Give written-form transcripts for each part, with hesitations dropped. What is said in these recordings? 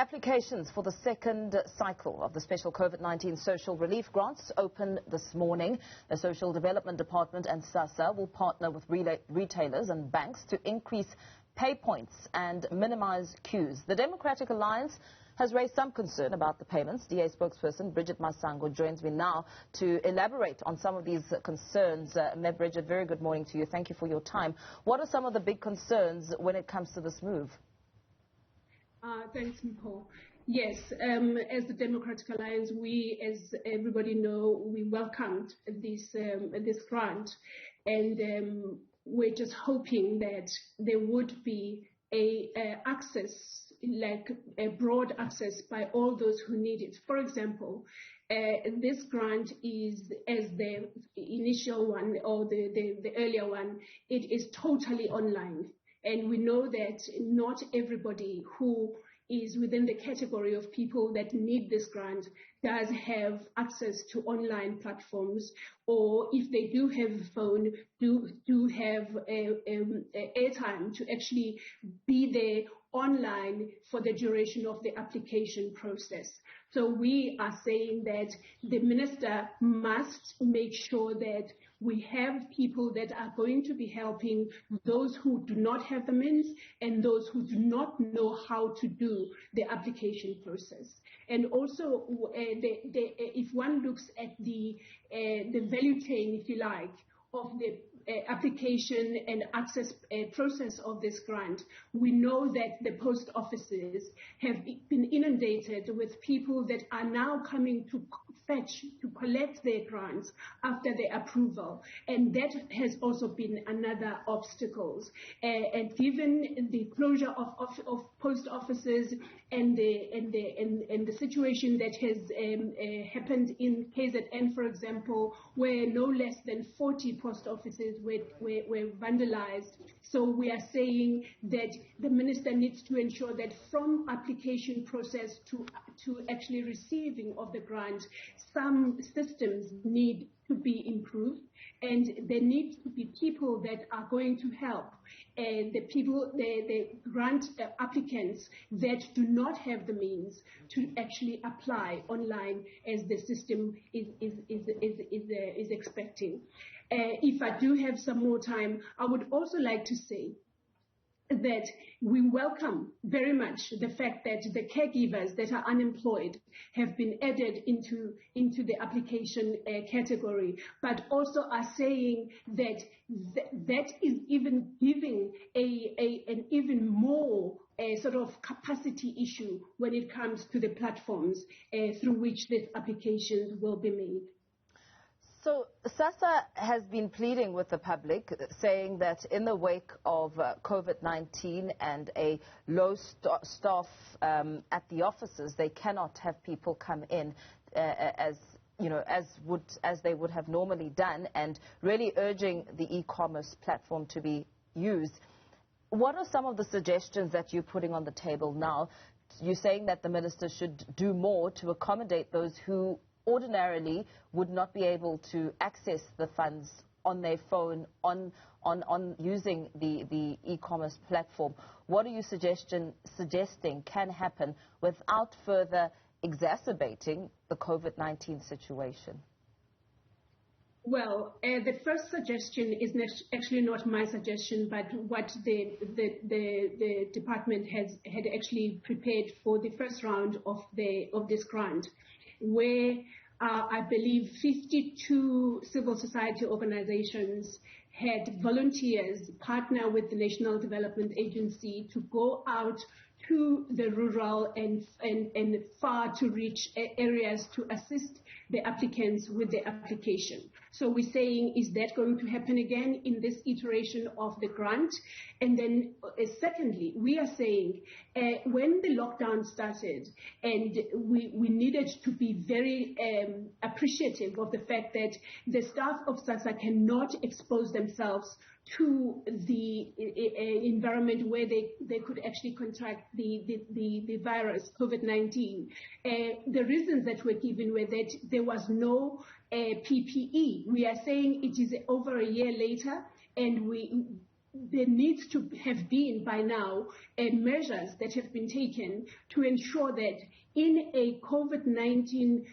Applications for the second cycle of the special COVID-19 social relief grants open this morning. The Social Development Department and SASSA will partner with retailers and banks to increase pay points and minimize queues. The Democratic Alliance has raised some concern about the payments. DA spokesperson Bridget Masango joins me now to elaborate on some of these concerns. Bridget, very good morning to you. Thank you for your time. What are some of the big concerns when it comes to this move? Thanks, Nicole. Yes, as the Democratic Alliance, we, as everybody know, we welcomed this grant, and we're just hoping that there would be access, like a broad access by all those who need it. For example, this grant is, as the initial one or the earlier one, it is totally online. And we know that not everybody who is within the category of people that need this grant does have access to online platforms, or if they do have a phone, do have airtime to actually be there online for the duration of the application process. So we are saying that the minister must make sure that we have people that are going to be helping those who do not have the means and those who do not know how to do the application process. And also, if one looks at the value chain, if you like, of the application and access process of this grant, we know that the post offices have been inundated with people that are now coming to collect their grants after the approval, and that has also been another obstacle. And given the closure of post offices and the situation that has happened in KZN, for example, where no less than 40 post offices were vandalized. So we are saying that the minister needs to ensure that from application process to actually receiving of the grant, some systems need to be improved, and there need to be people that are going to help the grant applicants that do not have the means to actually apply online as the system is expecting. If I do have some more time, I would also like to say that we welcome very much the fact that the caregivers that are unemployed have been added into the application category, but also are saying that that is even giving an even more sort of capacity issue when it comes to the platforms through which these applications will be made. So SASSA has been pleading with the public, saying that in the wake of COVID-19 and a low staff at the offices, they cannot have people come in as they would have normally done, and really urging the e-commerce platform to be used. What are some of the suggestions that you're putting on the table now? You're saying that the minister should do more to accommodate those who ordinarily would not be able to access the funds on their phone, on using the e-commerce platform. What are you suggesting can happen without further exacerbating the COVID-19 situation? Well, the first suggestion is actually not my suggestion, but what the department had actually prepared for the first round of this grant, where I believe 52 civil society organizations had volunteers partner with the National Development Agency to go out to the rural and far to reach areas to assist the applicants with the application. So we're saying, is that going to happen again in this iteration of the grant? And then secondly, we are saying when the lockdown started, and we needed to be very appreciative of the fact that the staff of SASSA cannot expose themselves to the environment where they could actually contract the virus, COVID-19. The reasons that were given were that there was no PPE. We are saying it is over a year later, and there needs to have been by now measures that have been taken to ensure that in a COVID-19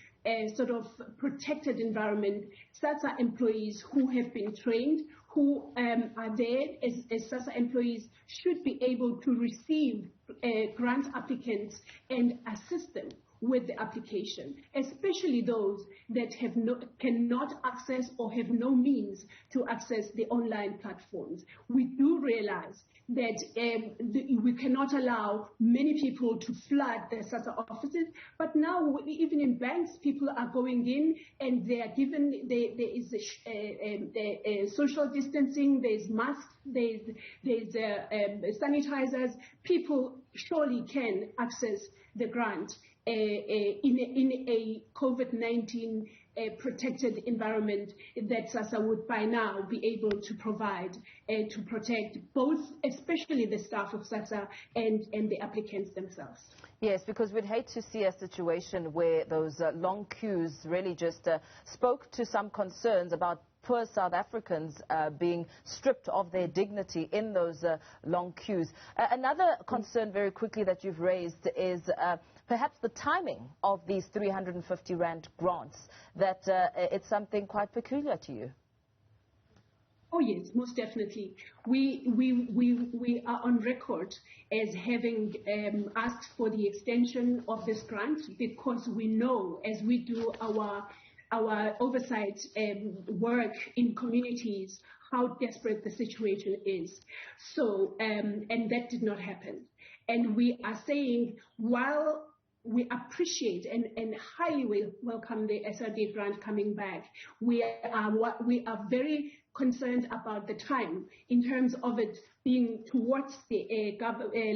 sort of protected environment, SASSA employees who have been trained, who are there as SASSA employees, should be able to receive grant applicants and assist them with the application, especially those that cannot access or have no means to access the online platforms. We do realize that we cannot allow many people to flood the SASSA offices, but now even in banks, people are going in and they are given, there is social distancing, there's masks, there's sanitizers. People surely can access the grant in a COVID-19 protected environment that SASSA would by now be able to provide to protect both, especially the staff of SASSA and the applicants themselves. Yes, because we'd hate to see a situation where those long queues really just spoke to some concerns about poor South Africans being stripped of their dignity in those long queues. Another concern very quickly that you've raised is perhaps the timing of these 350 Rand grants, that it's something quite peculiar to you. Oh yes, most definitely. We are on record as having asked for the extension of this grant because we know, as we do our oversight work in communities, how desperate the situation is. So, and that did not happen. And we are saying, while we appreciate and highly welcome the SRD grant coming back, we are very concerned about the time in terms of it being towards the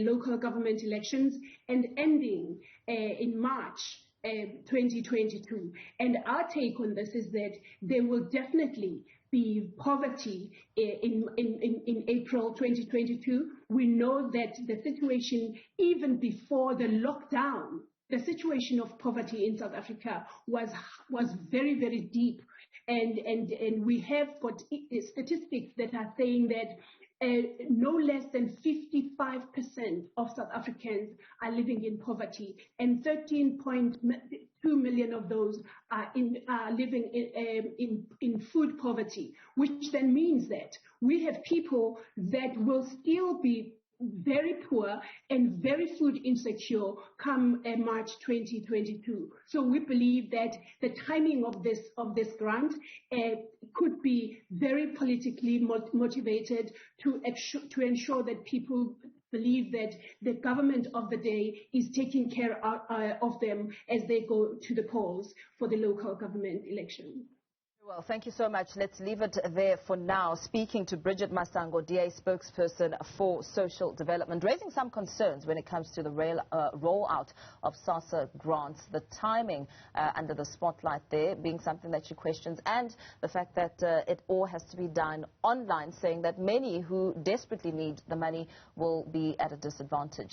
local government elections and ending in March 2022. And our take on this is that there will definitely be poverty in April 2022. We know that the situation, even before the lockdown, the situation of poverty in South Africa was very, very deep. And we have got statistics that are saying that no less than 55% of South Africans are living in poverty, and 13.2 million of those are living in food poverty, which then means that we have people that will still be very poor and very food insecure come March 2022. So we believe that the timing of this grant could be very politically motivated to ensure that people believe that the government of the day is taking care of them as they go to the polls for the local government election. Well, thank you so much. Let's leave it there for now. Speaking to Bridget Masango, DA spokesperson for social development, raising some concerns when it comes to the rollout of SASSA grants, the timing under the spotlight there being something that she questions, and the fact that it all has to be done online, saying that many who desperately need the money will be at a disadvantage.